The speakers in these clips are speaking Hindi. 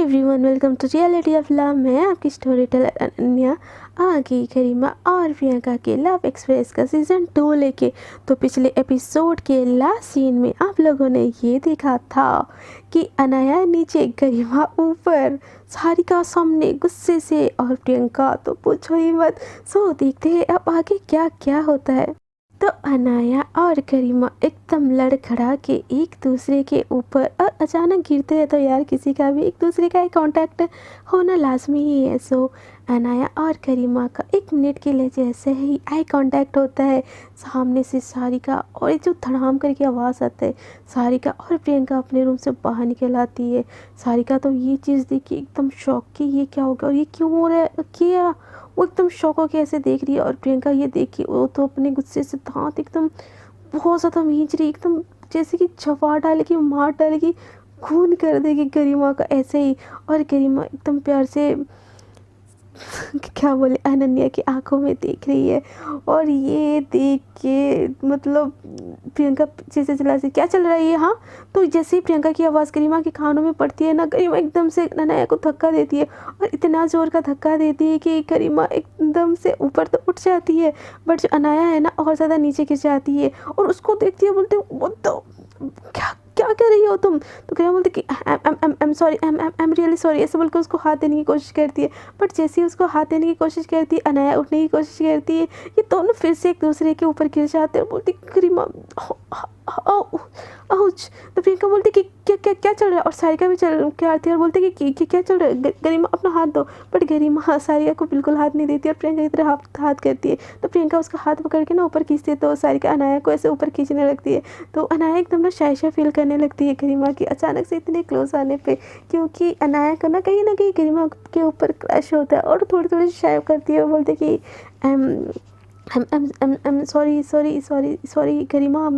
Everyone, welcome to reality of love. मैं आपकी स्टोरी टेलर अनन्या आ गई करीमा और प्रियंका के लव एक्सप्रेस का सीज़न 2 लेके। तो पिछले एपिसोड के लास्ट सीन में आप लोगों ने ये देखा था कि अनाया नीचे, करीमा ऊपर, सारिका सामने गुस्से से और प्रियंका तो पूछो ही मत। सो देखते हैं अब आगे क्या क्या होता है। तो अनाया और करीमा एकदम लड़खड़ा के एक दूसरे के ऊपर और अचानक गिरते हैं। तो यार किसी का भी एक दूसरे का कांटेक्ट होना लाजमी ही है। सो अनाया और करीमा का 1 मिनट के लिए जैसे ही आई कांटेक्ट होता है, सामने से सारिका और एक जो धड़ाम करके आवाज़ आता है, सारिका और प्रियंका अपने रूम से बाहर निकल आती है। सारिका तो ये चीज़ देखी एकदम शॉक कि ये क्या हो गया और ये क्यों हो रहा है, क्या वो एकदम शौक होकर ऐसे देख रही है। और प्रियंका ये देखी, वो तो अपने गुस्से से दांत एकदम बहुत ज़्यादा भींच रही, एकदम जैसे कि चबा डालेगी, मार डालेगी, खून कर देगी गरिमा का ऐसे ही। और गरिमा एकदम प्यार से क्या बोले, अनन्या की आंखों में देख रही है। और ये देख के मतलब प्रियंका जैसे चिल्ला से क्या चल रहा है ये, हाँ। तो जैसे ही प्रियंका की आवाज़ गरिमा के कानों में पड़ती है ना, गरिमा एकदम से अनन्या को धक्का देती है और इतना ज़ोर का धक्का देती है कि गरिमा एकदम से ऊपर तो उठ जाती है, बट जो अनाया है ना और ज़्यादा नीचे गिर जाती है। और उसको देखती है, बोलते वो तो क्या क्या कर रही हो तुम। तो गरिमा बोलती कि I am sorry, I am really sorry, ऐसे बोल के उसको हाथ देने की कोशिश करती है। बट जैसे ही उसको हाथ देने की कोशिश करती है, अनाया उठने की कोशिश करती है, ये दोनों फिर से एक दूसरे के ऊपर गिर जाते हैं। और बोलती गरिमा आउच। तो प्रियंका बोलती कि क्या क्या क्या चल रहा है। और सारिका भी चल के आती है और बोलती कि क्या चल रहा है, गरिमा अपना हाथ दो। बट गरिमा सारिका को बिल्कुल हाथ नहीं देती और प्रियंका की तरह हाथ करती है। तो प्रियंका उसका हाथ पकड़ के ना ऊपर खींचती है, तो सारिका अनाया को ऐसे ऊपर खींचने लगती है। तो अनाया एकदम ना शाय फील करने लगती है गरिमा की अचानक से इतने क्लोज आने पे, क्योंकि अनाया को ना कहीं गरिमा के ऊपर क्रश होता है। और थोड़ी थोड़ी शाय करती है और बोलते कि सॉरी सॉरी सॉरी सॉरी गरिमा,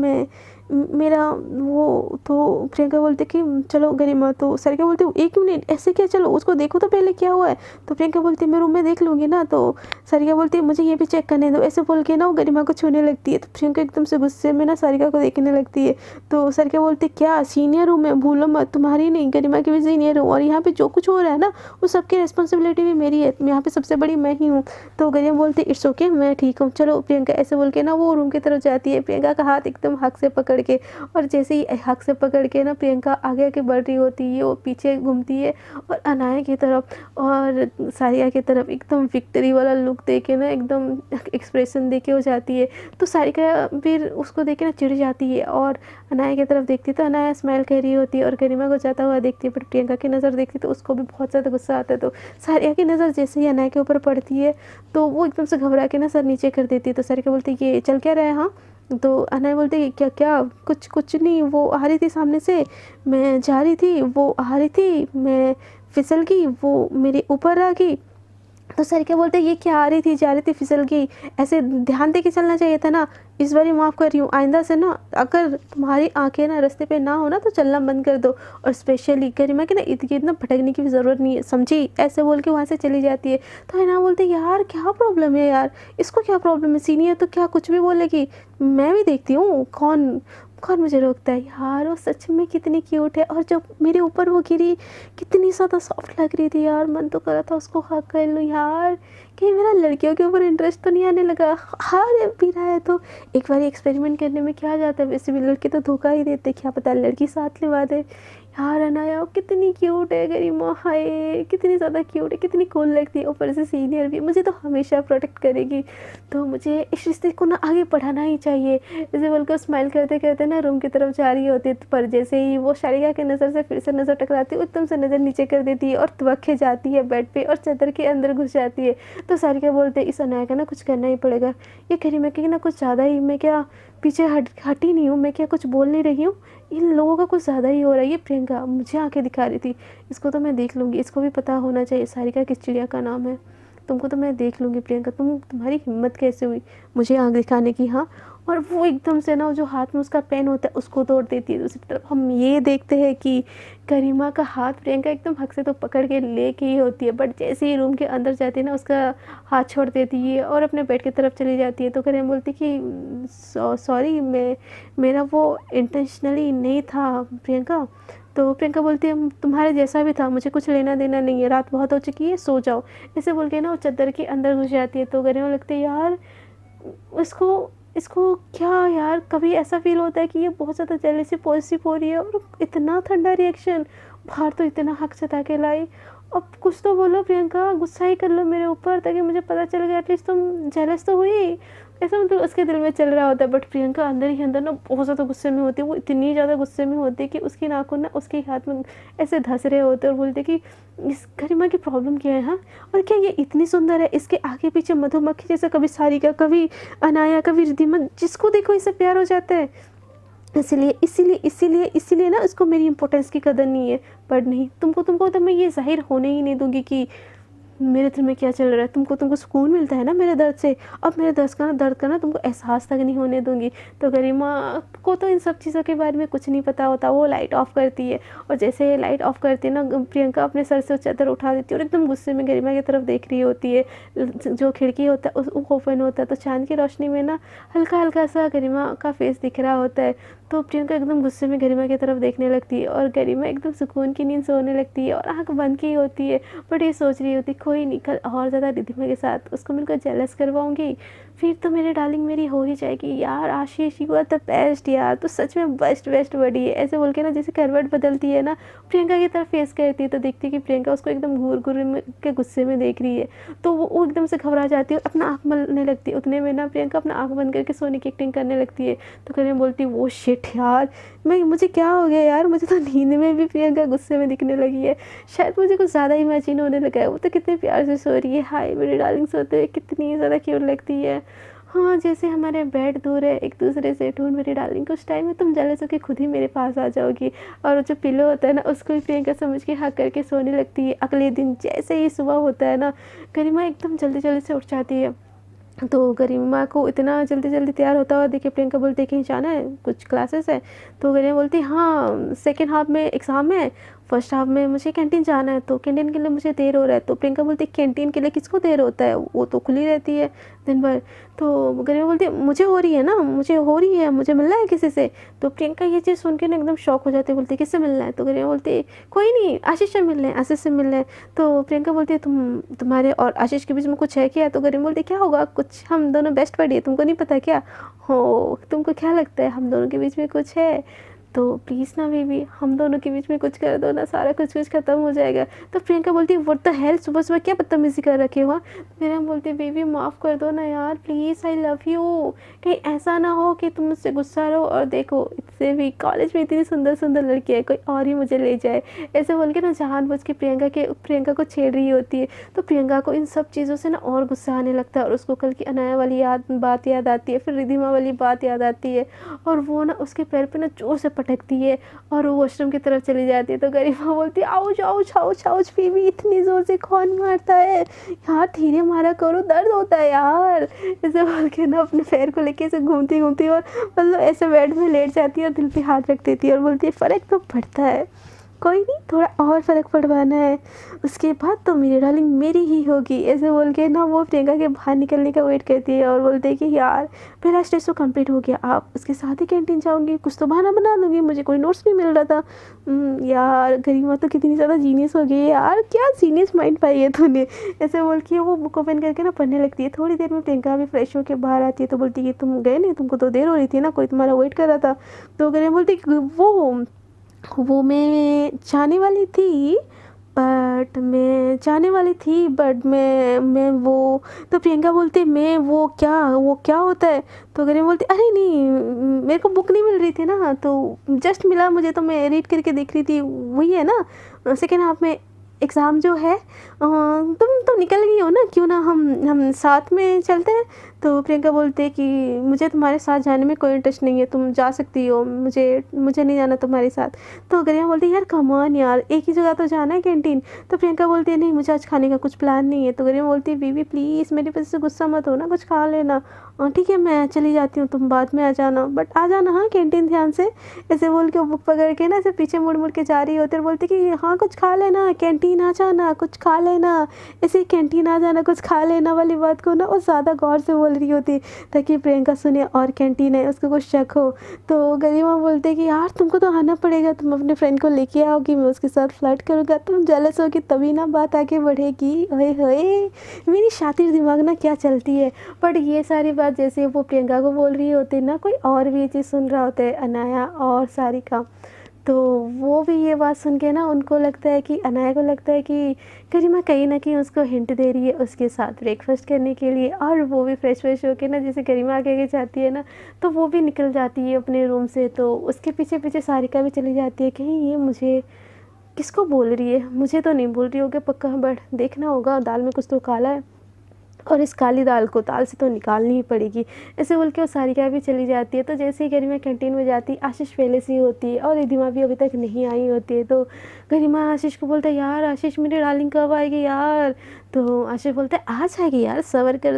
मेरा वो। तो प्रियंका बोलते कि चलो गरिमा। तो सारिका बोलती 1 मिनट ऐसे क्या, चलो उसको देखो तो पहले क्या हुआ है। तो प्रियंका बोलती मैं रूम में देख लूँगी ना। तो सारिका बोलती मुझे ये भी चेक करने दो, ऐसे बोल के ना वो गरिमा को छूने लगती है। तो प्रियंका एकदम से गुस्से में ना सारिका को देखने लगती है। तो सारिका बोलती क्या सीनियर हूँ मैं, भूलो मत, तुम्हारी नहीं गरिमा की भी सीनियर हूँ, और यहाँ पे जो कुछ हो रहा है ना वो सबकी रिस्पॉन्सिबिलिटी भी मेरी है, यहाँ पे सबसे बड़ी मैं ही हूँ। तो गरिमा बोलती इट्स ओके, मैं ठीक हूँ, चलो। प्रियंका ऐसे बोल के ना वो रूम की तरफ जाती है, प्रियंका का हाथ एकदम हक से पकड़ के। और जैसे ही हक से पकड़ के ना प्रियंका आगे आगे बढ़ रही होती है, वो पीछे घूमती है और अनाया की तरफ और सारिका की तरफ एकदम विक्ट्री वाला लुक दे के ना एकदम एक्सप्रेशन दे के हो जाती है। तो सारिका फिर उसको देख के ना चिढ़ जाती है और अनाया की तरफ देखती है। तो अनाया स्माइल कर रही होती है और गरिमा को जाता हुआ देखती है, बट प्रियंका की नज़र देखती है तो उसको भी बहुत ज़्यादा गुस्सा आता है। तो सारिका की नज़र जैसे ही अनाया के ऊपर पड़ती है तो वो एकदम से घबरा के ना सर नीचे कर देती है। तो सारिका बोलती है कि चल क्या रहा है, हाँ। तो अनाया बोलती है क्या क्या, कुछ नहीं, वो आ रही थी सामने से, मैं जा रही थी, वो आ रही थी, मैं फिसल गई, वो मेरे ऊपर आ गई। तो सारिका बोलते ये क्या, आ रही थी जा रही थी फिसल गई, ऐसे ध्यान दे के चलना चाहिए था ना। इस बार माफ़ कर रही हूँ, आइंदा से ना अगर तुम्हारी आंखें ना रास्ते पे ना हो ना तो चलना बंद कर दो। और स्पेशली गरिमा के ना इतना भटकने की भी ज़रूरत नहीं है, समझी, ऐसे बोल के वहाँ से चली जाती है। तो है ना बोलते यार क्या प्रॉब्लम है यार, इसको क्या प्रॉब्लम है, सीनियर तो क्या कुछ भी बोलेगी, मैं भी देखती हूँ कौन कौन मुझे रोकता है। यार वो सच में कितनी क्यूट है, और जब मेरे ऊपर वो गिरी कितनी ज़्यादा सॉफ्ट लग रही थी यार, मन तो कर रहा था उसको हक कर लूँ यार, कि मेरा लड़कियों के ऊपर इंटरेस्ट तो नहीं आने लगा। हार भी रहा है तो एक बार एक्सपेरिमेंट करने में क्या जाता है, वैसे भी लड़के तो धोखा ही देते, क्या पता लड़की साथ निभा दे। यार अनाया कितनी क्यूट है गरिमा, हाय कितनी ज़्यादा क्यूट है, कितनी कूल लगती है, ऊपर से सीनियर भी, मुझे तो हमेशा प्रोटेक्ट करेगी। तो मुझे इस रिश्ते को ना आगे बढ़ाना ही चाहिए, जैसे बोलकर स्माइल करते करते ना रूम की तरफ जा रही होती है। पर जैसे ही वो सारिका की नज़र से फिर से नज़र टकराती है, एकदम से नज़र नीचे कर देती है और तवक्के जाती है बेड पे और चादर के अंदर घुस जाती है। तो सारिका बोलते इस अनाया का ना कुछ करना ही पड़ेगा, ये गरिमा की ना कुछ ज़्यादा ही, मैं क्या पीछे हटी नहीं हूँ, मैं क्या कुछ बोल नहीं रही हूँ, इन लोगों का कुछ ज़्यादा ही हो रहा है। ये प्रियंका मुझे आंखें दिखा रही थी, इसको तो मैं देख लूँगी, इसको भी पता होना चाहिए सारिका किस चिड़िया का नाम है, तुमको तो मैं देख लूँगी प्रियंका, तुम्हारी हिम्मत कैसे हुई मुझे आँख दिखाने की, हाँ। और वो एकदम से ना जो हाथ में उसका पेन होता है उसको तोड़ देती है। दूसरी तरफ हम ये देखते हैं कि गरिमा का हाथ प्रियंका एकदम हक से तो पकड़ के लेके ही होती है, बट जैसे ही रूम के अंदर जाती है ना उसका हाथ छोड़ देती है और अपने बेड की तरफ चली जाती है। तो गरिमा बोलती कि सॉरी, मेरा वो इंटेंशनली नहीं था प्रियंका, तो प्रियंका बोलती है तुम्हारे जैसा भी था, मुझे कुछ लेना देना नहीं है, रात बहुत हो चुकी है, सो जाओ। ऐसे बोल के ना वो चद्दर के अंदर घुस जाती है। तो गरिमा लगती है यार इसको इसको क्या यार, कभी ऐसा फील होता है कि ये बहुत ज़्यादा जेलसी पॉजिटिव हो रही है और इतना ठंडा रिएक्शन, बाहर तो इतना हक जता के लाई। अब कुछ तो बोलो प्रियंका, गुस्सा ही कर लो मेरे ऊपर ताकि मुझे पता चल गया एटलीस्ट तुम जेलस तो हुई। ऐसा मतलब उसके दिल में चल रहा होता है, बट प्रियंका अंदर ही अंदर ना बहुत ज़्यादा गुस्से में होती है। वो इतनी ज़्यादा गुस्से में होती है कि उसकी नाखून ना उसके हाथ में ऐसे धंस रहे होते हैं और बोलते कि इस गरिमा की प्रॉब्लम क्या है, हाँ, और क्या ये इतनी सुंदर है, इसके आगे पीछे मधुमक्खी जैसा कभी सारिका, कभी अनाया, कभी रिद्धिमा, जिसको देखो इससे प्यार हो जाता है। इसीलिए ना उसको मेरी इंपॉर्टेंस की कदर नहीं है। पर नहीं, तुमको तो मैं ये जाहिर होने ही नहीं दूंगी कि मेरे दिल में क्या चल रहा है। तुमको सुकून मिलता है ना मेरे दर्द से, अब मेरे दर्द का ना तुमको एहसास तक नहीं होने दूंगी। तो गरिमा को तो इन सब चीज़ों के बारे में कुछ नहीं पता होता। वो लाइट ऑफ करती है और जैसे लाइट ऑफ करती है ना, प्रियंका अपने सर से चादर उठा देती है और एकदम गुस्से में गरिमा की तरफ देख रही होती है। जो खिड़की होता है वो ओपन होता है तो चांद की रोशनी में ना हल्का हल्का सा गरिमा का फेस दिख रहा होता है। तो प्रियंका एकदम गुस्से में गरिमा की तरफ देखने लगती है और गरिमा एकदम सुकून की नींद सोने लगती है और आँख बंद की होती है। बट ये सोच रही होती कोई नहीं, कल और ज़्यादा रिद्धिमा के साथ उसको मिलकर जेलस करवाऊंगी, फिर तो मेरे डार्लिंग मेरी हो ही जाएगी। यार आशीष यू आर द बेस्ट यार, तो सच में बेस्ट बड़ी है। ऐसे बोल के ना जैसे करवट बदलती है ना, प्रियंका की तरफ फेस करती है तो देखती है कि प्रियंका उसको एकदम घूर के गुस्से में देख रही है। तो वो एकदम से घबरा जाती है और अपना आँख मलने लगती है। उतने में ना प्रियंका अपना आँख बंद करके सोने की एक्टिंग करने लगती है। तो करीम बोलती है वो शिट यार, मुझे क्या हो गया यार, मुझे तो नींद में भी प्रियंका गुस्से में दिखने लगी है, शायद मुझे कुछ ज़्यादा इमेजिन होने लगा है। वो तो कितने प्यार से सो रही है, हाय मेरी डार्लिंग सोते हुए कितनी ज़्यादा क्यूट लगती है। हाँ जैसे हमारे बेड दूर है एक दूसरे से, ढूंढ मेरी डार्लिंग कुछ टाइम में तुम जेलस होकर खुद ही मेरे पास आ जाओगी। और जो पिलो होता है ना उसको भी प्रियंका समझ के हक करके सोने लगती है। अगले दिन जैसे ही सुबह होता है ना, गरिमा एकदम जल्दी से उठ जाती है। तो गरिमा को इतना जल्दी तैयार होता हुआ देखिए प्रियंका बोलती है कहीं जाना है, कुछ क्लासेस है। तो गरिमा बोलती है हाँ सेकेंड हाफ में एग्ज़ाम है, फर्स्ट हाफ में मुझे कैंटीन जाना है, तो कैंटीन के लिए मुझे देर हो रहा है। तो प्रियंका बोलती है कैंटीन के लिए किसको देर होता है, वो तो खुली रहती है दिन भर। तो गरिमा बोलती है मुझे हो रही है ना, मुझे मिलना है किसी से। तो प्रियंका ये चीज़ सुन के ना एकदम शॉक हो जाती है, बोलती है किससे मिलना है। तो गरिमा बोलती है कोई नहीं, आशीष से मिलना है। तो प्रियंका बोलती है तुम्हारे और आशीष के बीच में कुछ है क्या। तो गरिमा बोलती है क्या होगा, कुछ हम दोनों बेस्ट बडी है, तुमको नहीं पता क्या हो, तुमको क्या लगता है हम दोनों के बीच में कुछ है। तो प्लीज़ ना बेबी हम दोनों के बीच में कुछ कर दो ना, सारा कुछ ख़त्म हो जाएगा। तो प्रियंका बोलती है व्हाट द हेल, सुबह क्या बदतमीज़ी कर रखे हो। मेरा बोलती है बेबी माफ़ कर दो ना यार प्लीज़, आई लव यू। कहीं ऐसा ना हो कि तुम मुझसे गुस्सा रहो और देखो इससे भी कॉलेज में इतनी सुंदर लड़की है, कोई और ही मुझे ले जाए। ऐसे बोल के ना जानबूझ के प्रियंका को छेड़ रही होती है। तो प्रियंका को इन सब चीज़ों से ना और गुस्सा आने लगता है और उसको कल की अनाया वाली बात याद आती है, फिर रिद्धिमा वाली बात याद आती है और वो ना उसके पैर पे ना जोर से पटकती है और वो वॉशरूम की तरफ चली जाती है। तो गरिमा बोलती है आउच बेबी, इतनी ज़ोर से कौन मारता है यार, धीरे मारा करो, दर्द होता है यार। ऐसे बोल के ना अपने पैर को लेके ऐसे घूमती और मतलब ऐसे बेड में लेट जाती है और दिल पे हाथ रख देती है और बोलती है फ़र्क तो पड़ता है, कोई नहीं थोड़ा और फ़र्क पड़वाना है, उसके बाद तो मेरी डार्लिंग मेरी ही होगी। ऐसे बोल के ना वो प्रियंका के बाहर निकलने का वेट करती है और बोलते हैं कि यार पहला स्टेज तो कंप्लीट हो गया, आप उसके साथ ही कैंटीन जाऊंगी, कुछ तो बहाना बना दूंगी, मुझे कोई नोट्स नहीं मिल रहा था। यार गरिमा तो कितनी ज़्यादा जीनियस हो गई है यार, क्या जीनियस माइंड पाई है तूने। ऐसे बोल के वो बुक ओपन करके ना पढ़ने लगती है। थोड़ी देर में प्रियंका भी फ्रेश होकर बाहर आती है तो बोलती है तुम गए नहीं, तुमको तो देर हो रही थी ना, कोई तुम्हारा वेट कर रहा था। तो गरिमा बोलती वो मैं जाने वाली थी बट मैं वो। तो प्रियंका बोलती मैं वो क्या होता है। तो गरिमा बोलती अरे नहीं मेरे को बुक नहीं मिल रही थी ना, तो जस्ट मिला मुझे, तो मैं रीड करके देख रही थी, वही है ना सेकेंड हाफ में एग्ज़ाम जो है, तुम तो निकल गई हो ना, क्यों ना हम साथ में चलते हैं। तो प्रियंका बोलते हैं कि मुझे तुम्हारे साथ जाने में कोई इंटरेस्ट नहीं है, तुम जा सकती हो, मुझे नहीं जाना तुम्हारे साथ। तो गरिमा बोलती है यार कम ऑन यार, एक ही जगह तो जाना है कैंटीन। तो प्रियंका बोलती है नहीं मुझे आज खाने का कुछ प्लान नहीं है। तो गरिमा बोलती है बीवी प्लीज़ मेरी वजह से गुस्सा मत हो ना, कुछ खा लेना। ठीक है मैं चली जाती हूँ, तुम बाद में आ जाना, बट आ जाना हाँ कैंटीन ध्यान से। ऐसे बोल के बुक पकड़ के ना ऐसे पीछे मुड़ के जा रही होती है, बोलती कि हाँ कुछ खा लेना, कैंटीन आ जाना कुछ खा लेना। ऐसे कैंटीन आ जाना कुछ खा लेना वाली बात को ना वो ज़्यादा गौर से बोल बोल रही होती ताकि प्रियंका सुने और कैंटीन है उसको कुछ शक हो। तो गरिमा बोलते कि यार तुमको तो आना पड़ेगा, तुम अपने फ्रेंड को लेके आओगी, मैं उसके साथ फ्लर्ट करूँगा, तुम जेलस होगी तभी ना बात आगे बढ़ेगी। ओए होए मेरी शातिर दिमाग ना क्या चलती है। बट ये सारी बात जैसे वो प्रियंका को बोल रही होती ना, कोई और भी ये चीज़ सुन रहा होता है, अनाया और सारिका। तो वो भी ये बात सुन के ना उनको लगता है कि अनाया को लगता है कि गरिमा कहीं ना कहीं उसको हिंट दे रही है उसके साथ ब्रेकफास्ट करने के लिए। और वो भी फ्रेश होके ना, जैसे गरिमा आगे जाती है ना तो वो भी निकल जाती है अपने रूम से। तो उसके पीछे पीछे सारिका भी चली जाती है, कहीं ये मुझे किसको बोल रही है, मुझे तो नहीं बोल रही होगी पक्का, बट देखना होगा, दाल में कुछ तो काला है और इस काली दाल को ताल से तो निकालनी ही पड़ेगी। ऐसे बोल के वो सारिका भी चली जाती है। तो जैसे ही गरिमा कैंटीन में जाती, आशीष पहले से ही होती है और रिधिमा भी अभी तक नहीं आई होती है। तो गरिमा आशीष को बोलता है यार आशीष मेरी डार्लिंग कब आएगी यार। तो आशीष बोलता है आ जाएगी यार, सबर कर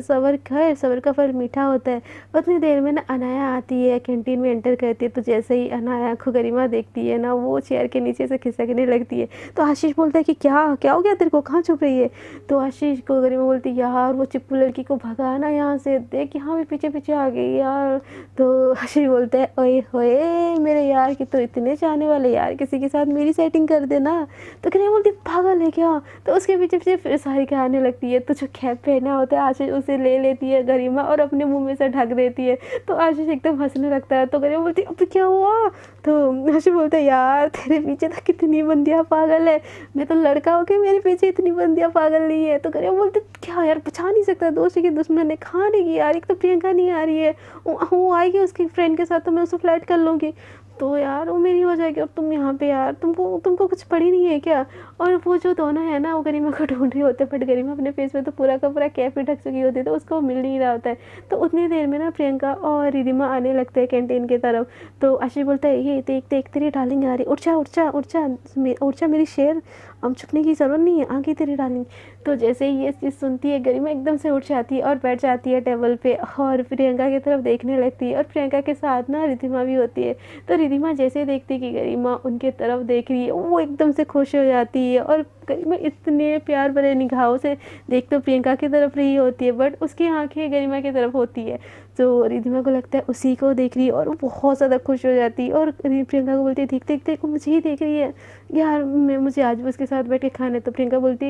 सबर का फल मीठा होता है। उतनी देर में ना अनाया आती है, कैंटीन में एंटर करती है। तो जैसे ही अनाया को गरिमा देखती है ना, वो चेयर के नीचे से खिसकने लगती है। तो आशीष बोलता है कि क्या हो गया तेरे को, कहाँ छुप रही है। तो आशीष को गरिमा बोलती है यार वो चिप्पू लड़की को भगा ना यहाँ से, देख यहाँ भी पीछे पीछे आ गई यार। तो आशीष बोलता है ओए होए मेरे यार की तो इतने चाहने वाले यार, किसी के साथ मेरी सेटिंग कर देना। तो गरिमा बोलती पागल है क्या। तो उसके पीछे पीछे फिर सारिका आने लगती है। तो जो कैप पहना होता है आशीष उसे ले लेती है गरिमा और अपने मुंह में से ढक देती है। तो आशीष एकदम हंसने लगता है। तो गरिमा बोलती है अब क्या हुआ। तो आशीष बोलता है यार तेरे पीछे तो कितनी बंदियाँ पागल है, मैं तो लड़का होके मेरे पीछे इतनी बंदियाँ पागल नहीं है। तो गरिमा बोलते क्या यार, बचा नहीं सकता, दोस्त की दुश्मन है, खाने की यार, एक तो प्रियंका नहीं आ रही है, वो आएगी उसकी फ्रेंड के साथ तो मैं उसको फ्लर्ट कर लूँगी, तो यार वो मेरी हो जाएगी और तुम यहाँ पे यार तुमको कुछ पड़ी नहीं है क्या। और वो जो दोनों है ना वो गरिमा को ढूंढ रहे होते, बट गरिमा अपने फेस में तो पूरा का पूरा कैप ही ढक चुकी होती है, तो उसको मिल नहीं रहा होता है। तो उतनी देर में ना प्रियंका और रिधिमा आने लगते हैं कैंटीन की तरफ। तो आशीष बोलता है ये देख देख तेरी डार्लिंग आ रही, उठ जा मेरी शेर, अब झुकने की ज़रूरत नहीं है, आगे तेरी डार्लिंग। तो जैसे ही ये चीज़ सुनती है गरिमा एकदम से उठ जाती है और बैठ जाती है टेबल पे और प्रियंका की तरफ देखने लगती है। और प्रियंका के साथ ना रिधिमा भी होती है। तो रिधिमा जैसे देखती है कि गरिमा उनके तरफ देख रही है, वो एकदम से खुश हो जाती है और गरिमा इतने प्यार भरे निगाहों से देख तो प्रियंका की तरफ रही होती है, बट उसकी आंखें गरिमा की तरफ होती है। तो रिधिमा को लगता है उसी को देख रही है और वो बहुत ज़्यादा खुश हो जाती है और प्रियंका को बोलती है देख देख देख वो मुझे ही देख रही है यार, मुझे आज भी उसके साथ बैठ के खाना है। तो प्रियंका बोलती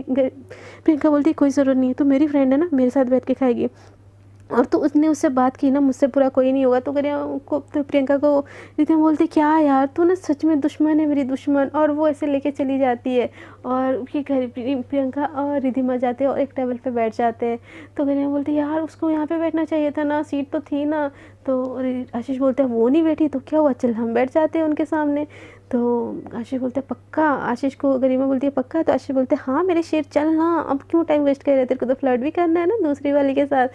है कोई ज़रूरत नहीं है, तो मेरी फ्रेंड है ना, मेरे साथ बैठ के खाएगी। और तो उसने उससे बात की ना, मुझसे पूरा कोई नहीं होगा। तो प्रियंका को रिधिमा बोलती क्या यार तू ना सच में दुश्मन है, मेरी दुश्मन। और वो ऐसे लेके चली जाती है और उसके घर प्रियंका और रिधिमा जाते हैं और एक टेबल पे बैठ जाते हैं। तो गरिमा बोलती यार उसको यहाँ पे बैठना चाहिए था ना, सीट तो थी ना। तो आशीष बोलता है वो नहीं बैठी तो क्या हुआ, चल हम बैठ जाते हैं उनके सामने। तो आशीष बोलते हैं पक्का, आशीष को गरिमा बोलती है पक्का। तो आशीष बोलते हैं हाँ मेरे शेर चल ना, अब क्यों टाइम वेस्ट कर रहे, तेरे को तो फ्लर्ट भी करना है ना दूसरी वाली के साथ,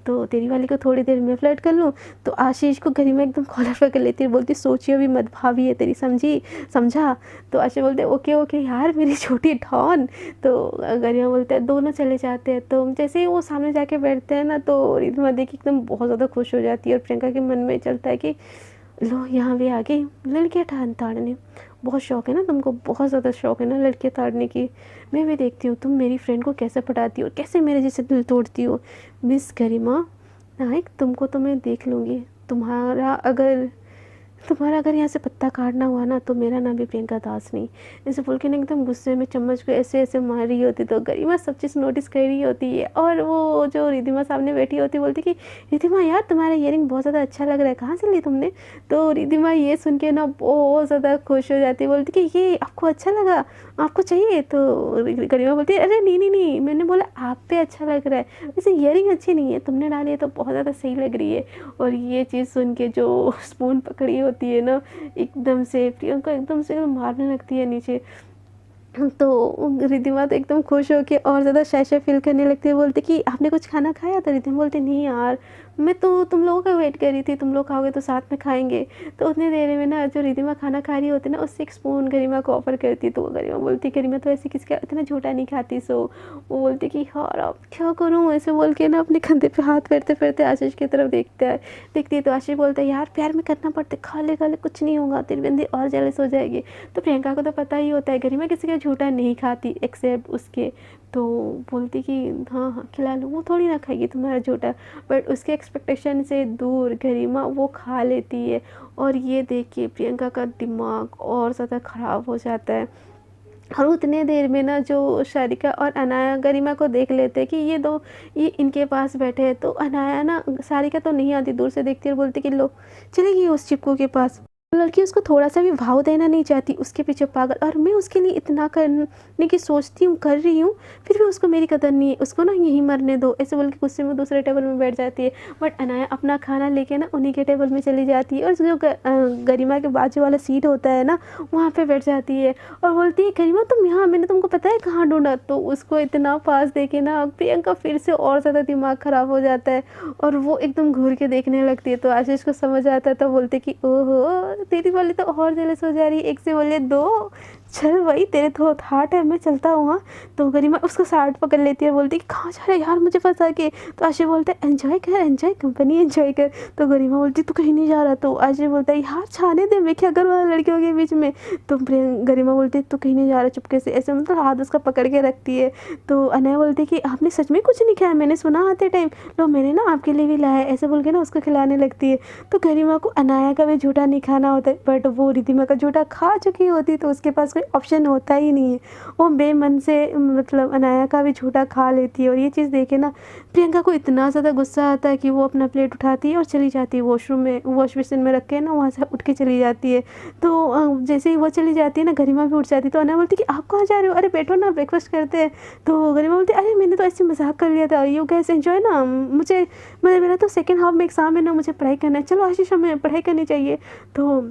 तो तेरी वाली को थोड़ी देर में फ्लर्ट कर लूँ। तो आशीष को गरिमा एकदम कॉलर पकड़ लेती है, बोलती सोचियो भी मत, भाभी है तेरी, समझा। तो आशीष बोलते ओके यार मेरी छोटी ठॉन। तो गरिमा बोलते हैं दोनों चले जाते हैं। तो जैसे ही वो सामने जाके बैठते हैं ना, तो रिधिमा देखी एकदम बहुत ज़्यादा खुश हो जाती है और प्रियंका के मन में चलता है कि लो यहाँ भी आ गई लड़कियाँ ताड़ने, बहुत शौक है ना तुमको, बहुत ज़्यादा शौक है ना लड़कियाँ ताड़ने की, मैं भी देखती हूँ तुम मेरी फ्रेंड को कैसे पटाती हो, कैसे मेरे जैसे दिल तोड़ती हो। मिस गरिमा नायक तुमको तो मैं देख लूँगी, तुम्हारा अगर यहाँ से पत्ता काटना हुआ ना तो मेरा नाम भी प्रियंका दास नहीं। ऐसे बोल के ना एकदम गुस्से में चम्मच को ऐसे ऐसे मार रही होती। तो गरिमा सब चीज़ नोटिस कर रही होती है और वो जो रिधिमा सामने बैठी होती बोलती कि रिधिमा यार तुम्हारा इयरिंग बहुत ज़्यादा अच्छा लग रहा है, कहाँ से ली तुमने। तो रिधिमा ये सुन के ना बहुत ज़्यादा खुश हो जाती है, बोलती कि ये आपको अच्छा लगा, आपको चाहिए। तो गरिमा बोलती है अरे नहीं मैंने बोला आप पे अच्छा लग रहा है, वैसे इयरिंग अच्छी नहीं है, तुमने डाली है तो बहुत ज़्यादा सही लग रही है। और ये चीज़ सुन के जो स्पून पकड़ी होती है ना, एकदम से प्रियंका एकदम से मारने लगती है नीचे। तो रिधिमा तो एकदम खुश होके और ज़्यादा शाय फील करने लगती है, बोलती कि आपने कुछ खाना खाया। तो रिधिमा बोलती नहीं यार मैं तो तुम लोगों का वेट कर रही थी, तुम लोग खाओगे तो साथ में खाएंगे। तो उतनी देर में ना जो रिधिमा खाना खा रही होती है ना, उससे एक स्पून गरिमा को ऑफर करती। तो गरिमा बोलती गरिमा तो ऐसे किसका इतना झूठा नहीं खाती। सो वो बोलती कि यार अब क्या करूँ, ऐसे बोल के ना अपने कंधे पे हाथ फेरते फेरते आशीष की तरफ देखती है। तो आशीष बोलता है यार प्यार में करना पड़ता, खा ले कुछ नहीं होगा, तेरी बंदी और जेलस हो जाएगी। तो प्रियंका को तो पता ही होता है गरिमा किसी का झूठा नहीं खाती एक्सेप्ट उसके तो बोलती कि हाँ हाँ खिला लो, वो थोड़ी ना खाएगी तुम्हारा झूठा। बट उसके एक्सपेक्टेशन से दूर गरिमा वो खा लेती है। और ये देख के प्रियंका का दिमाग और ज़्यादा ख़राब हो जाता है। और उतने देर में ना जो सारिका और अनाया गरिमा को देख लेते हैं कि ये इनके पास बैठे हैं, तो अनाया ना, सारिका तो नहीं आती, दूर से देखती है और बोलती कि लो चली गई उस चिपकू के पास। लड़की उसको थोड़ा सा भी भाव देना नहीं चाहती, उसके पीछे पागल, और मैं उसके लिए इतना करने की सोचती हूँ, कर रही हूँ, फिर भी उसको मेरी कदर नहीं है, उसको ना यहीं मरने दो, ऐसे बोल के गुस्से में दूसरे टेबल में बैठ जाती है। बट अनाया अपना खाना लेके ना उन्हीं के टेबल में चली जाती है, और जो गरिमा के बाजू वाला सीट होता है ना, वहाँ पर बैठ जाती है और बोलती है गरिमा तुम यहाँ, मैंने तुमको पता है कहाँ ढूंढा। तो उसको इतना पास देखे ना प्रियंका फिर से और ज़्यादा दिमाग ख़राब हो जाता है, और वो एकदम घूर के देखने लगती है। तो आशीष को समझ आता है, तो बोलते कि ओहो तेरी वाली तो और जेलस हो जा रही है, एक से बोले दो, चल भाई तेरे तो हार्ट है, मैं चलता हूँ हाँ। तो गरिमा उसको साथ पकड़ लेती है और बोलती है कि कहाँ जा रहा है यार मुझे फंसा के। तो आशीष बोलता है एंजॉय कर, एंजॉय कंपनी एंजॉय कर। तो गरिमा बोलती तू कहीं नहीं जा रहा। तो आशीष बोलता है यार छाने दे, मैं क्या करूँ लड़कियों के बीच में। तो गरिमा बोलती है तू कहीं नहीं जा रहा चुपके से, ऐसे मतलब हाथ उसका पकड़ के रखती है। तो अनया बोलती है कि आपने सच में कुछ नहीं खाया, मैंने सुना आते टाइम, लो मैंने ना आपके लिए भी लाया, ऐसे बोल के ना उसको खिलाने लगती है। तो गरिमा को अनाया का भी झूठा नहीं खाना होता है, बट वो रिद्धिमा का झूठा खा चुकी होती, तो उसके पास कोई ऑप्शन होता ही नहीं है, वो बेमन से मतलब अनाया का भी झूठा खा लेती है। और ये चीज़ देखे ना प्रियंका को इतना ज़्यादा गुस्सा आता है कि वो अपना प्लेट उठाती है और चली जाती है वॉशरूम में, वॉश बेसिन में रख के ना वहाँ से उठ के चली जाती है। तो जैसे ही वो चली जाती है ना गरिमा भी उठ जाती है। तो अनाया बोलती है कि आप कहाँ जा रहे हो, अरे बैठो ना ब्रेकफास्ट करते हैं। तो गरिमा बोलती है अरे मैंने तो ऐसे मजाक कर लिया था, यू गैस एंजॉय ना, मुझे मेरा तो सेकेंड हाफ में एग्जाम है ना, मुझे पढ़ाई करना है, चलो आशीष हमें पढ़ाई करनी चाहिए। तो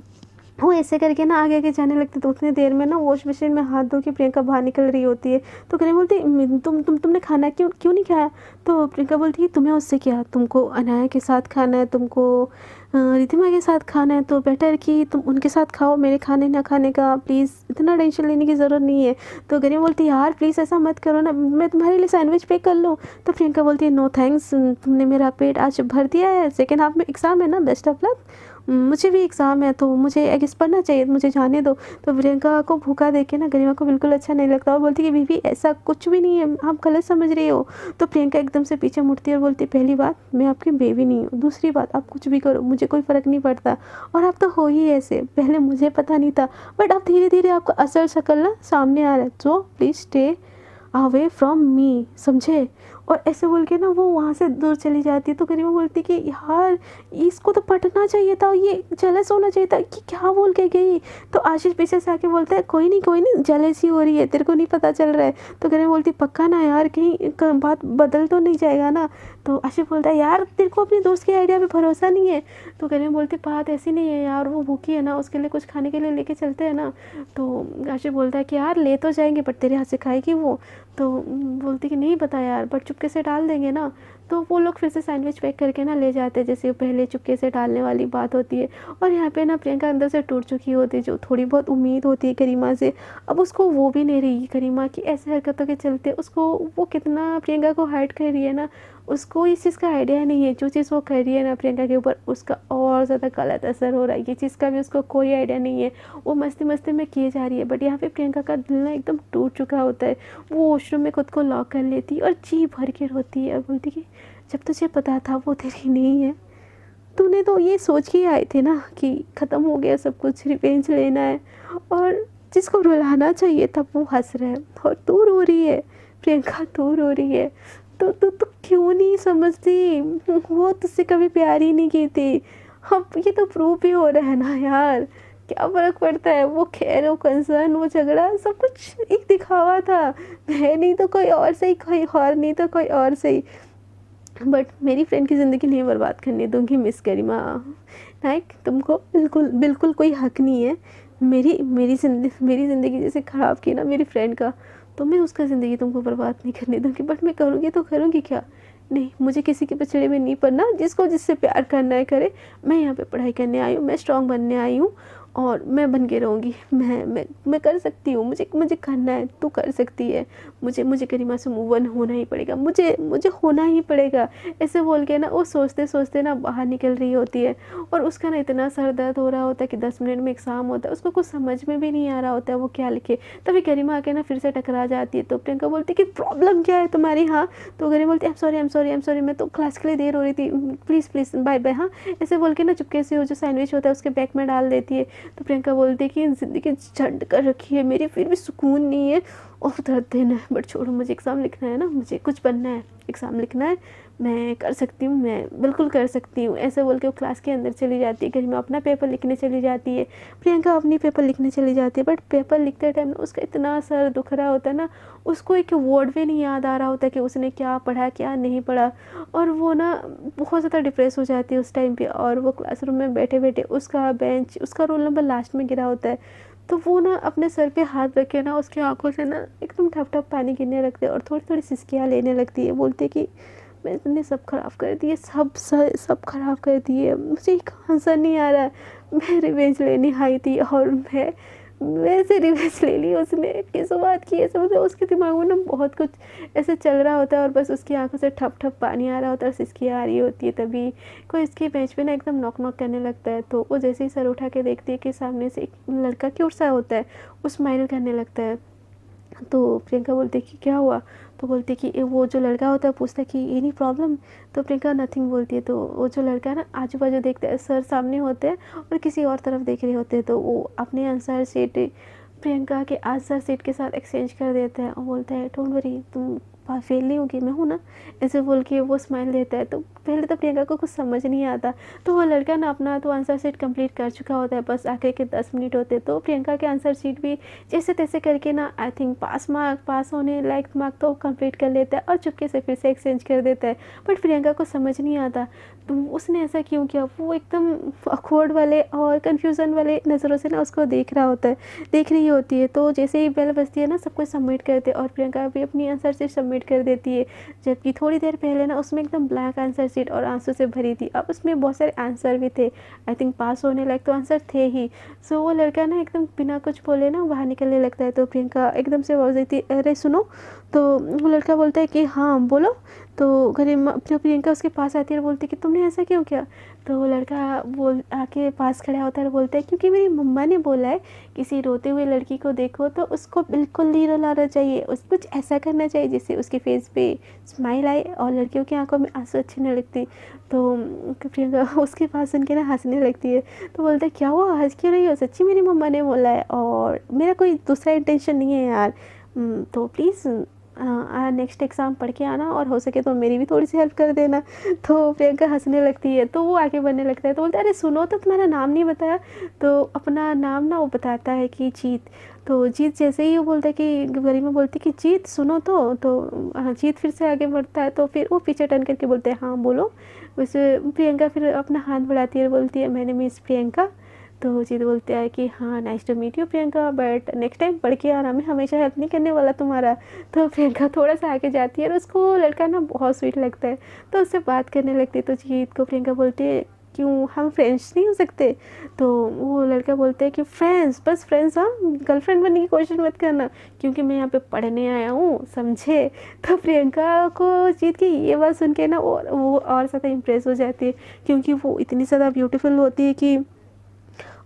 वो ऐसे करके ना आगे आगे जाने लगते। तो उतनी देर में ना वॉश मशीन में हाथ धो के प्रियंका बाहर निकल रही होती है। तो गरिमा बोलती तुमने खाना क्यों नहीं खाया। तो प्रियंका बोलती है तुम्हें उससे क्या, तुमको अनाया के साथ खाना है, तुमको रिद्धिमा के साथ खाना है, तो बेटर कि तुम उनके साथ खाओ, मेरे खाने ना खाने का प्लीज़ इतना टेंशन लेने की ज़रूरत नहीं है। तो गरिमा बोलती है यार प्लीज़ ऐसा मत करो ना, मैं तुम्हारे लिए सैंडविच पे कर लूँ। तो प्रियंका बोलती है नो थैंक्स, तुमने मेरा पेट आज भर दिया है, सेकेंड हाफ में एग्ज़ाम है ना, बेस्ट ऑफ लक, मुझे भी एग्ज़ाम है तो मुझे एग्स पढ़ना चाहिए, मुझे जाने दो। तो प्रियंका को भूखा देख के ना गरिमा को बिल्कुल अच्छा नहीं लगता और बोलती है कि बीवी ऐसा कुछ भी नहीं है, आप गलत समझ रही हो। तो प्रियंका एकदम से पीछे मुड़ती है और बोलती है पहली बात मैं आपकी बेबी नहीं हूँ, दूसरी बात आप कुछ भी करो मुझे कोई फ़र्क नहीं पड़ता, और आप तो हो ही ऐसे, पहले मुझे पता नहीं था बट अब धीरे धीरे आपका असल शक्ल ना सामने आ रहा है, so please stay away from me, समझे। और ऐसे बोल के ना वो वहाँ से दूर चली जाती है। तो गरिमा बोलती कि यार इसको तो पढ़ना चाहिए था, ये जेलस होना चाहिए था कि क्या बोल के गई। तो आशीष पीछे से आके बोलता है कोई नहीं जेलस ही हो रही है, तेरे को नहीं पता चल रहा है। तो गरिमा बोलती पक्का ना यार, कहीं बात बदल तो नहीं जाएगा ना। तो आशीष बोलता है यार तेरे को अपने दोस्त के आइडिया पे भरोसा नहीं है। तो गरिमा बोलती बात ऐसी नहीं है यार, वो भूखी है ना, उसके लिए कुछ खाने के लिए लेके चलते हैं ना। तो आशीष बोलता है कि यार ले तो जाएंगे बट तेरे हाथ से खाएगी वो। तो बोलती कि नहीं पता यार बट चुपके से डाल देंगे ना। तो वो लोग फिर से सैंडविच पैक करके ना ले जाते हैं, जैसे पहले चुपके से डालने वाली बात होती है। और यहाँ पे ना प्रियंका अंदर से टूट चुकी होती है, जो थोड़ी बहुत उम्मीद होती है करीमा से, अब उसको वो भी नहीं रही। करीमा की ऐसे हरकतों के चलते उसको वो कितना प्रियंका को हर्ट कर रही है ना, उसको इस चीज़ का आइडिया नहीं है। जो चीज़ वो कर रही है ना प्रियंका के ऊपर, उसका और ज़्यादा गलत असर हो रहा है, ये चीज़ का भी उसको कोई आइडिया नहीं है। वो मस्ती मस्ती में किए जा रही है बट यहाँ पे प्रियंका का दिल ना एकदम टूट चुका होता है। वो वॉशरूम में खुद को लॉक कर लेती है और जी भर के रोती है और बोलती कि जब तुझे पता था वो तेरी नहीं है, तूने तो ये सोच के आए थे ना कि ख़त्म हो गया सब कुछ, रिवेंज लेना है, और जिसको रुलाना चाहिए तब वो हंस रहा है और तू रो रही है। प्रियंका तू रो रही है तो तू क्यों नहीं समझती, वो तुझसे कभी प्यार ही नहीं की थी। अब ये तो प्रूफ ही हो रहा है ना यार, क्या फ़र्क पड़ता है। वो खैर, वो कंसर्न, वो झगड़ा सब कुछ एक दिखावा था, मैं नहीं तो कोई और सही, कोई और नहीं तो कोई और सही, बट मेरी फ्रेंड की ज़िंदगी नहीं बर्बाद करने दूंगी मिस गरिमा। लाइक तुमको बिल्कुल कोई हक नहीं है मेरी ज़िंदगी जैसे ख़राब की ना मेरी फ्रेंड का, तो मैं उसका ज़िंदगी तुमको बर्बाद नहीं करने दूंगी। बट मैं करूँगी तो करूँगी क्या, नहीं, मुझे किसी के पछड़े में नहीं पड़ना। जिसको जिससे प्यार करना है करे। मैं यहाँ पे पढ़ाई करने आई हूँ, मैं स्ट्रॉन्ग बनने आई हूँ और मैं बन के रहूँगी, मैं कर सकती हूँ, मुझे करना है, तू कर सकती है, मुझे करीमा से मूव ऑन होना ही पड़ेगा, मुझे होना ही पड़ेगा। ऐसे बोल के ना वो सोचते सोचते ना बाहर निकल रही होती है, और उसका ना इतना सर दर्द हो रहा होता है कि 10 मिनट में एग्ज़ाम होता है, उसको कुछ समझ में भी नहीं आ रहा होता है वो क्या लिखे। तभी करीमा आके ना फिर से टकरा जाती है, तो प्रियंका बोलती है कि प्रॉब्लम क्या है तुम्हारी? हाँ, तो करीमा बोलती है आई एम सॉरी, मैं तो क्लास के लिए देर हो रही थी, प्लीज़ प्लीज़ बाय बाय। हाँ, ऐसे बोल के ना चुपके से वो जो सैंडविच होता है उसके बैग में डाल देती है। तो प्रियंका बोलती है कि ज़िंदगी झंड कर रखी है मेरी, फिर भी सुकून नहीं है और दर्द देना है, बट छोड़ो, मुझे एग्ज़ाम लिखना है ना, मुझे कुछ बनना है, एग्ज़ाम लिखना है, मैं कर सकती हूँ, मैं बिल्कुल कर सकती हूँ। ऐसे बोल के वो क्लास के अंदर चली जाती है, करीमा अपना पेपर लिखने चली जाती है, प्रियंका अपनी पेपर लिखने चली जाती है। बट पेपर लिखते टाइम ना उसका इतना सर दुख रहा होता है ना, उसको एक वर्ड भी नहीं याद आ रहा होता कि उसने क्या पढ़ा क्या नहीं पढ़ा, और वो ना बहुत ज़्यादा डिप्रेस हो जाती है उस टाइम पे। और वो क्लासरूम में बैठे बैठे उसका बेंच, उसका रोल नंबर लास्ट में गिरा होता है, तो वो ना अपने सर पे हाथ रख के ना उसकी आंखों से ना एकदम ठप ठप पानी गिरने लगते हैं और थोड़ी थोड़ी सिसकियाँ लेने लगती है। बोलती है कि मैंने सब ख़राब कर दिए, सब ख़राब कर दिए, मुझे हंसा नहीं आ रहा है, मैं रिवेंज लेने आई थी और वैसे रिवेंज ले ली उसने, किस बात की ऐसे, मतलब उसके दिमाग में ना बहुत कुछ ऐसे चल रहा होता है और बस उसकी आंखों से ठप ठप पानी आ रहा होता है और सिसकियाँ आ रही होती है। तभी कोई इसके बेंच पे ना एकदम नॉक नॉक करने लगता है, तो वो जैसे ही सर उठा के देखती है कि सामने से एक लड़का क्यूट सा होता है, वो स्माइल करने लगता है। तो प्रियंका बोलती है कि क्या हुआ? तो बोलती है कि वो जो लड़का होता है पूछता है कि एनी प्रॉब्लम? तो प्रियंका नथिंग बोलती है। तो वो जो लड़का है ना आजू बाजू देखता है, सर सामने होते हैं और किसी और तरफ देख रहे होते हैं, तो वो अपने आंसर शीट प्रियंका के आंसर शीट के साथ एक्सचेंज कर देता है और बोलता है डोंट वरी, तुम फेल नहीं होगी, मैं हूँ ना, ऐसे बोल के वो स्माइल देता है। तो पहले तो प्रियंका को कुछ समझ नहीं आता, तो वो लड़का ना अपना तो आंसर शीट कंप्लीट कर चुका होता है, बस आखिर के 10 मिनट होते, तो प्रियंका के आंसर शीट भी जैसे तैसे करके ना आई थिंक पास होने लायक मार्क तो कंप्लीट कर लेता है और चुपके से फिर से एक्सचेंज कर देता है। बट प्रियंका को समझ नहीं आता तो उसने ऐसा क्यों किया, वो एकदम अखोड़ वाले और कन्फ्यूज़न वाले नज़रों से ना उसको देख रहा होता है, देख रही होती है। तो जैसे ही बेल बजती है ना सब कुछ सबमिट करते और प्रियंका भी अपनी आंसर शीट सबमिट कर देती है, जबकि थोड़ी देर पहले ना उसमें एकदम ब्लैंक आंसर शीट और आंसू से भरी थी, अब उसमें बहुत सारे आंसर भी थे, आई थिंक पास होने लायक तो आंसर थे ही। सो वो लड़का ना एकदम बिना कुछ बोले ना बाहर निकलने लगता है, तो प्रियंका एकदम से आवाज़ देती है अरे सुनो। तो वो लड़का बोलता है कि हाँ बोलो। तो प्रियंका उसके पास आती है और बोलती है कि तुमने ऐसा क्यों किया? तो वो लड़का बोल आके पास खड़ा होता है और बोलता है क्योंकि मेरी मम्मा ने बोला है किसी रोते हुए लड़की को देखो तो उसको बिल्कुल नहीं रुलाना चाहिए, उस कुछ ऐसा करना चाहिए जिससे उसके फेस पे स्माइल आए और लड़कियों की आंखों में आंसू अच्छे नहीं लगते। तो प्रियंका उसके पास सुन के ना हंसने लगती है, तो बोलता है क्या हुआ, हंस क्यों रही हो, सच्ची मेरी मम्मा ने बोला है और मेरा कोई दूसरा इंटेंशन नहीं है यार, तो प्लीज़ नेक्स्ट एग्ज़ाम पढ़ के आना और हो सके तो मेरी भी थोड़ी सी हेल्प कर देना। तो प्रियंका हंसने लगती है, तो वो आगे बढ़ने लगता है, तो बोलता है अरे सुनो तो तुम्हारा नाम नहीं बताया। तो अपना नाम ना वो बताता है कि जीत। तो जीत जैसे ही वो बोलता है कि गरिमा बोलती है कि जीत सुनो, तो हाँ जीत फिर से आगे बढ़ता है, तो फिर वो पीछे टर्न करके बोलते हैं हाँ बोलो। वैसे प्रियंका फिर अपना हाथ बढ़ाती है और बोलती है मैंने मिस प्रियंका। तो जीत बोलता है कि हाँ nice to meet you Priyanka, but next time पढ़ के आना, मैं हमेशा हेल्प नहीं करने वाला तुम्हारा। तो प्रियंका थोड़ा सा आगे जाती है और उसको लड़का ना बहुत स्वीट लगता है, तो उससे बात करने लगती है। तो जीत को प्रियंका बोलती है क्यों हम फ्रेंड्स नहीं हो सकते? तो वो लड़का बोलता है कि फ्रेंड्स, बस फ्रेंड्स, हाँ गर्लफ्रेंड बनने की कोशिश मत करना क्योंकि मैं यहाँ पे पढ़ने आया हूँ, समझे? तो प्रियंका को जीत की ये बात सुन के ना वो और ज़्यादा इम्प्रेस हो जाती है, क्योंकि वो इतनी ज़्यादा ब्यूटीफुल होती है कि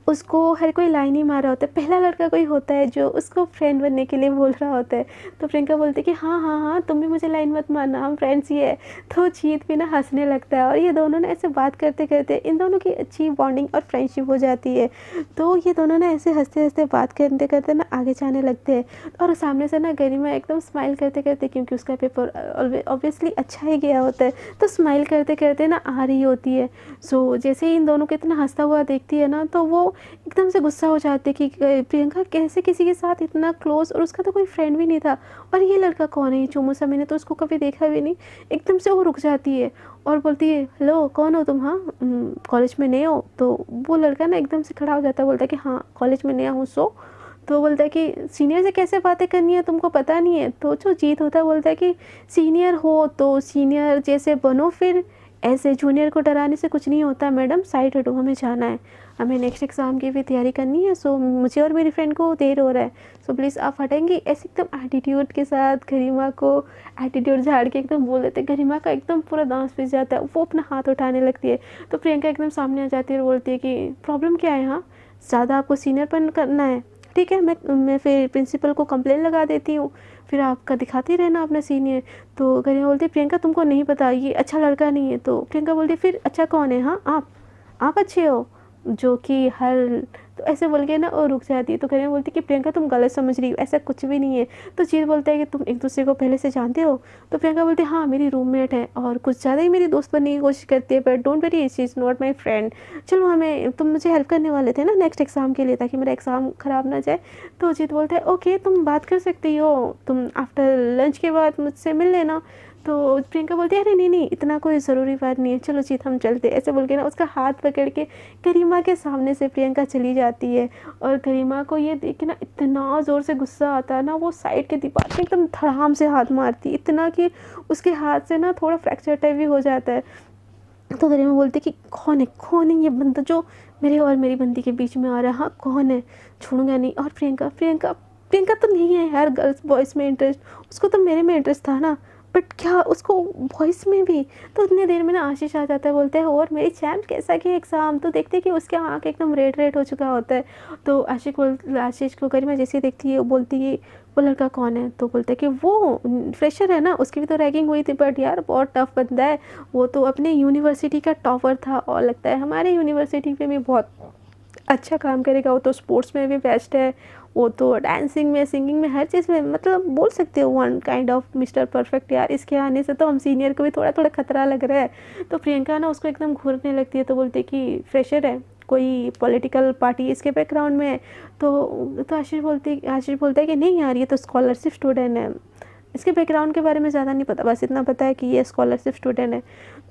उसको हर कोई लाइन ही मार रहा होता है, पहला लड़का कोई होता है जो उसको फ्रेंड बनने के लिए बोल रहा होता है। तो प्रियंका बोलती है कि हाँ हाँ हाँ तुम भी मुझे लाइन मत मारना, हम फ्रेंड्स ही है। तो जीत भी ना हंसने लगता है और ये दोनों ना ऐसे बात करते करते इन दोनों की अच्छी बॉन्डिंग और फ्रेंडशिप हो जाती है। तो ये दोनों ना ऐसे हंसते हंसते बात करते करते ना आगे जाने लगते हैं और सामने से ना गरिमा एकदम स्माइल करते करते, क्योंकि उसका पेपर ऑब्वियसली अच्छा ही गया होता है, तो स्माइल करते करते ना आ रही होती है। सो जैसे ही इन दोनों को इतना हंसता हुआ देखती है ना, तो वो एकदम से गुस्सा हो जाती है कि प्रियंका कैसे किसी के साथ इतना क्लोज, और उसका तो कोई फ्रेंड भी नहीं था, और ये लड़का कौन है चुमू सा, मैंने तो उसको कभी देखा भी नहीं। एकदम से वो रुक जाती है और बोलती है हेलो कौन हो तुम, हाँ कॉलेज में नए हो? तो वो लड़का ना एकदम से खड़ा हो जाता है, बोलता है कि हाँ कॉलेज में नया हूँ। सो तो बोलता है कि सीनियर से कैसे बातें करनी है तुमको पता नहीं है? तो जो जीत होता है बोलता है कि सीनियर हो तो सीनियर जैसे बनो, फिर ऐसे जूनियर को डराने से कुछ नहीं होता मैडम, साइड हटो, हमें जाना है, हमें नेक्स्ट एग्ज़ाम की भी तैयारी करनी है, सो मुझे और मेरी फ्रेंड को देर हो रहा है, सो प्लीज़ आप हटेंगी। ऐसे एकदम एटीट्यूड के साथ गरिमा को एटीट्यूड झाड़ के एकदम बोल देते। गरिमा का एकदम पूरा दांत पिस जाता है, वो अपना हाथ उठाने लगती है। तो प्रियंका एकदम सामने आ जाती है और बोलती है कि प्रॉब्लम क्या है यहाँ, ज़्यादा आपको सीनियरपन करना है, ठीक है, मैं फिर प्रिंसिपल को कंप्लेन लगा देती हूँ, फिर आपका दिखाती रहना अपना सीनियर। तो गरिमा बोलती है प्रियंका तुमको नहीं पता, ये अच्छा लड़का नहीं है। तो प्रियंका बोलती है फिर अच्छा कौन है, हाँ आप अच्छे हो, जो कि हर, तो ऐसे बोल के ना और रुक जाती है। तो गरिमा बोलती है कि प्रियंका तुम गलत समझ रही हो, ऐसा कुछ भी नहीं है। तो जीत बोलता है कि तुम एक दूसरे को पहले से जानते हो। तो प्रियंका बोलती है हाँ मेरी रूममेट है और कुछ ज़्यादा ही मेरी दोस्त बनने की कोशिश करती है, but don't worry she is not my friend. चलो हमें, तुम मुझे हेल्प करने वाले थे ना नेक्स्ट एग्ज़ाम के लिए, ताकि मेरा एग्ज़ाम ख़राब ना जाए। तो जीत बोलता है ओके तुम बात कर सकती हो, तुम आफ्टर लंच के बाद मुझसे मिल लेना। तो प्रियंका बोलती है अरे नहीं इतना कोई ज़रूरी बात नहीं है, चलो जीत हम चलते, ऐसे बोल के ना उसका हाथ पकड़ के गरिमा के सामने से प्रियंका चली जाती है। और गरिमा को ये देख के ना इतना ज़ोर से गुस्सा आता है ना, वो साइड के दीवार पे एकदम धड़ाम से हाथ मारती है, इतना कि उसके हाथ से ना थोड़ा फ्रैक्चर टाइप भी हो जाता है। तो गरिमा बोलती है कि कौन है ये बंदा जो मेरे और मेरी बंदी के बीच में आ रहा है, हाँ कौन है, छोड़ूंगा नहीं। और प्रियंका तो नहीं है यार गर्ल्स बॉयज़ में इंटरेस्ट, उसको तो मेरे में इंटरेस्ट था ना, बट क्या उसको वॉइस में भी। तो उतनी देर में ना आशीष आ जाता है, बोलते हैं और मेरी चैम्प कैसा कि एग्ज़ाम। तो देखते हैं कि उसके आँख एकदम रेड हो चुका होता है। तो आशीष को गरिमा जैसे देखती है वो बोलती है वो लड़का कौन है। तो बोलते हैं कि वो फ्रेशर है ना, उसकी भी तो रैगिंग हुई थी, बट यार बहुत टफ बंदा है, वो तो अपने यूनिवर्सिटी का टॉपर था और लगता है हमारे यूनिवर्सिटी में भी बहुत अच्छा काम करेगा, वो तो स्पोर्ट्स में भी बेस्ट है, वो तो डांसिंग में, सिंगिंग में, हर चीज़ में, मतलब बोल सकते हो one kind of mister perfect. यार इसके आने से तो हम सीनियर को भी थोड़ा थोड़ा खतरा लग रहा है। तो प्रियंका ना उसको एकदम घूरने लगती है। तो बोलती है कि फ्रेशर है, कोई पॉलिटिकल पार्टी इसके बैकग्राउंड में है। तो आशीष बोलता है कि नहीं यार ये तो स्कॉलरशिप स्टूडेंट है, इसके बैकग्राउंड के बारे में ज़्यादा नहीं पता, बस इतना पता है कि ये स्कॉलरशिप स्टूडेंट है।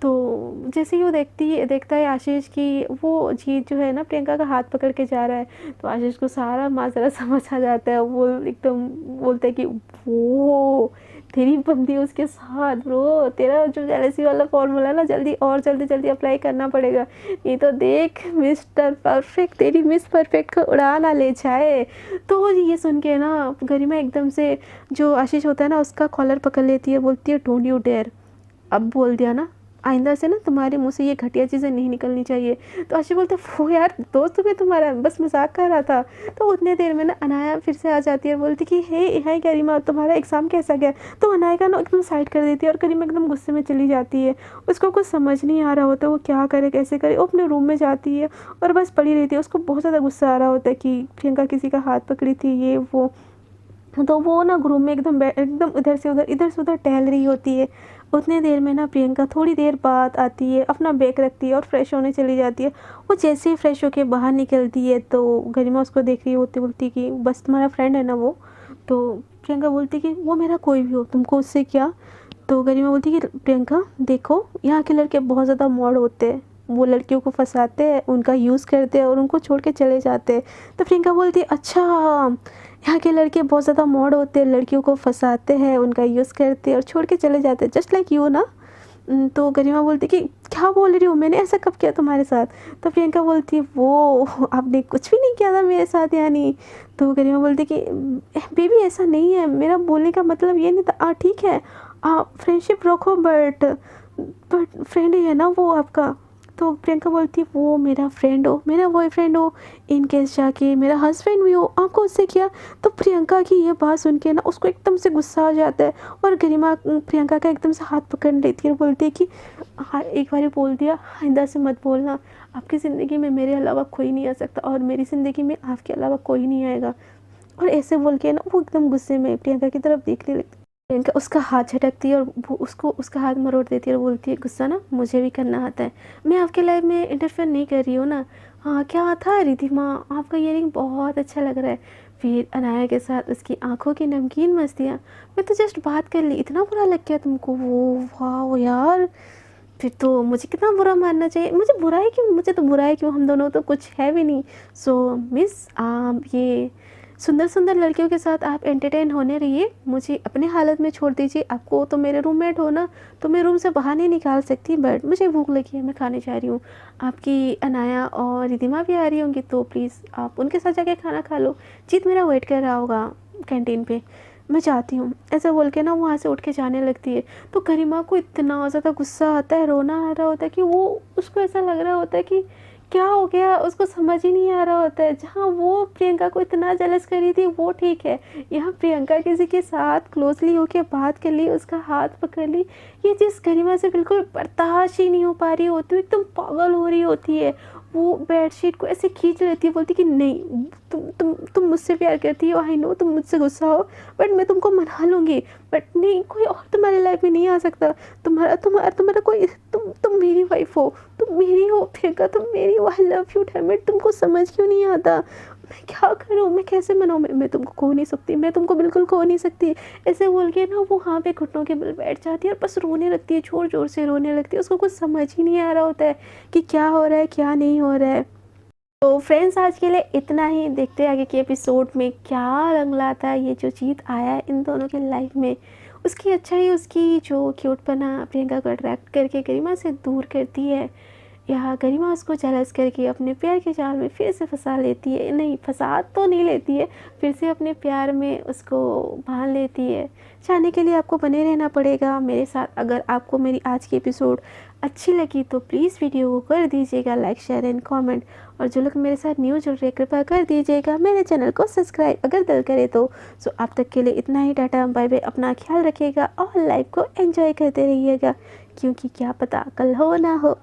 तो जैसे ही वो देखता है आशीष की वो जीत जो है ना प्रियंका का हाथ पकड़ के जा रहा है, तो आशीष को सारा माजरा समझ आ जाता है। वो एकदम बोलता है कि वो तेरी बंदी उसके साथ, ब्रो तेरा जो जेलसी वाला फॉर्मूला ना जल्दी अप्लाई करना पड़ेगा, नहीं तो देख मिस्टर परफेक्ट तेरी मिस परफेक्ट को उड़ा ना ले जाए। तो ये सुन के ना गरिमा एकदम से, जो आशीष होता है ना उसका कॉलर पकड़ लेती है, बोलती है डोंट यू डेयर, अब बोल दिया ना, आइंदा से ना तुम्हारे मुंह से ये घटिया चीज़ें नहीं निकलनी चाहिए। तो आशीष बोलते वो यार दोस्त भी तुम्हारा बस मजाक कर रहा था। तो उतने देर में ना अनाया फिर से आ जाती है और बोलती कि हे हाय गरिमा तुम्हारा एग्ज़ाम कैसा गया। तो अनाया का ना एकदम साइड कर देती है और गरिमा एकदम गुस्से में चली जाती है। उसको कुछ समझ नहीं आ रहा होता वो क्या करे कैसे करे, वो अपने रूम में जाती है और बस पड़ी रहती है। उसको बहुत ज़्यादा गुस्सा आ रहा होता है कि प्रियंका किसी का हाथ पकड़ी थी ये वो। तो वो ना रूम में एकदम इधर से उधर टहल रही होती है। उतने देर में ना प्रियंका थोड़ी देर बाद आती है, अपना बैग रखती है और फ्रेश होने चली जाती है। वो जैसे ही फ्रेश होके बाहर निकलती है तो गरिमा उसको देख रही होती, बोलती कि बस तुम्हारा फ्रेंड है ना वो। तो प्रियंका बोलती कि वो मेरा कोई भी हो, तुमको उससे क्या। तो गरिमा बोलती कि प्रियंका देखो यहाँ के लड़के बहुत ज़्यादा मॉड होते हैं, वो लड़कियों को फंसाते हैं, उनका यूज़ करते हैं और उनको छोड़ के चले जाते हैं। तो प्रियंका बोलती है अच्छा यहाँ के लड़के बहुत ज़्यादा मॉड होते हैं, लड़कियों को फंसाते हैं, उनका यूज़ करते हैं और छोड़ के चले जाते हैं, जस्ट लाइक यू ना। तो गरिमा बोलती कि क्या बोल रही हो, मैंने ऐसा कब किया तुम्हारे साथ। तो प्रियंका बोलती वो आपने कुछ भी नहीं किया था मेरे साथ यानी। तो गरिमा बोलती कि बेबी ऐसा नहीं है, मेरा बोलने का मतलब ये नहीं था। ठीक है आप फ्रेंडशिप रखो बट फ्रेंड ही है ना वो आपका। तो प्रियंका बोलती है वो मेरा फ्रेंड हो, मेरा बॉयफ्रेंड हो, इन केस जाके मेरा हस्बैंड भी हो, आपको उससे क्या। तो प्रियंका की ये बात सुन के ना उसको एकदम से गुस्सा आ जाता है और गरिमा प्रियंका का एकदम से हाथ पकड़ लेती है और बोलती है कि हाँ एक बार बोल दिया आइंदा से मत बोलना, आपकी ज़िंदगी में मेरे अलावा कोई नहीं आ सकता और मेरी ज़िंदगी में आपके अलावा कोई नहीं आएगा। और ऐसे बोल के ना वो एकदम गुस्से में प्रियंका की तरफ देखने लगती है। प्रियंका उसका हाथ झटकती है और वो उसका हाथ मरोड़ देती है और बोलती है गुस्सा ना मुझे भी करना आता है, मैं आपके लाइफ में इंटरफेयर नहीं कर रही हूँ ना। हाँ क्या था रिधिमा, आपका ईयरिंग बहुत अच्छा लग रहा है। फिर अनाया के साथ उसकी आंखों की नमकीन मस्तियाँ, मैं तो जस्ट बात कर ली, इतना बुरा लग गया तुमको वो, वाह यार फिर तो मुझे कितना बुरा मानना चाहिए, मुझे बुरा है क्यों, हम दोनों तो कुछ है भी नहीं। सो मिस आप ये सुंदर सुंदर लड़कियों के साथ आप एंटरटेन होने रहिए, मुझे अपने हालत में छोड़ दीजिए। आपको तो मेरे रूममेट हो ना, तो मैं रूम से बाहर नहीं निकाल सकती, बट मुझे भूख लगी है, मैं खाने जा रही हूँ। आपकी अनाया और रिधिमा भी आ रही होंगी, तो प्लीज़ आप उनके साथ जाके खाना खा लो। जीत मेरा वेट कर रहा होगा कैंटीन पे, मैं चाहती हूँ। ऐसा बोल के ना वहाँ से उठ के जाने लगती है। तो गरिमा को इतना ज़्यादा गुस्सा आता है, रोना आ रहा होता है कि वो, उसको ऐसा लग रहा होता है कि क्या हो गया, उसको समझ ही नहीं आ रहा होता है। जहाँ वो प्रियंका को इतना जेलस करी थी वो ठीक है, यहाँ प्रियंका किसी के साथ क्लोजली होके बात कर ली, उसका हाथ पकड़ ली, ये चीज़ गरिमा से बिल्कुल बर्दाश्त ही नहीं हो पा रही होती, एकदम पागल हो रही होती है। वो बेडशीट को ऐसे खींच लेती है, बोलती कि नहीं, तुम मुझसे प्यार करती हो, आई नो तुम मुझसे गुस्सा हो, बट मैं तुमको मना लूँगी, बट नहीं, कोई और तुम्हारे लाइफ में नहीं आ सकता। तुम्हारा कोई, तुम मेरी वाइफ हो, तुम मेरी हो प्रियंका, तुम मेरी हो, I love you damn it, तुमको समझ क्यों नहीं आता? मैं क्या करूँ, मैं कैसे मनाऊँ? मैं तुमको खो नहीं सकती, मैं तुमको बिल्कुल खो नहीं सकती। ऐसे बोल के ना वो वहाँ पे घुटनों के बल बैठ जाती है और बस रोने लगती है, ज़ोर ज़ोर से रोने लगती है। उसको कुछ समझ ही नहीं आ रहा होता है कि क्या हो रहा है, क्या नहीं हो रहा है। तो फ्रेंड्स, आज के लिए इतना ही। देखते हैं आगे के एपिसोड में क्या रंग लाता है ये जो जीत आया है इन दोनों के लाइफ में। उसकी अच्छाई, उसकी जो क्यूटपना प्रियंका को अट्रैक्ट करके गरिमा से दूर करती है, या गरिमा उसको जेलस करके अपने प्यार के जाल में फिर से फंसा लेती है। नहीं, फंसा तो नहीं लेती है, फिर से अपने प्यार में उसको बांध लेती है। चाहने के लिए आपको बने रहना पड़ेगा मेरे साथ। अगर आपको मेरी आज की एपिसोड अच्छी लगी तो प्लीज़ वीडियो को कर दीजिएगा लाइक, शेयर एंड कमेंट। और जो लोग मेरे साथ न्यू जुड़ रहे कृपया कर दीजिएगा मेरे चैनल को सब्सक्राइब अगर दिल करे तो। सो अब तक के लिए इतना ही। टाटा बाय बाय, अपना ख्याल रखिएगा और लाइफ को एंजॉय करते रहिएगा, क्योंकि क्या पता कल हो ना हो।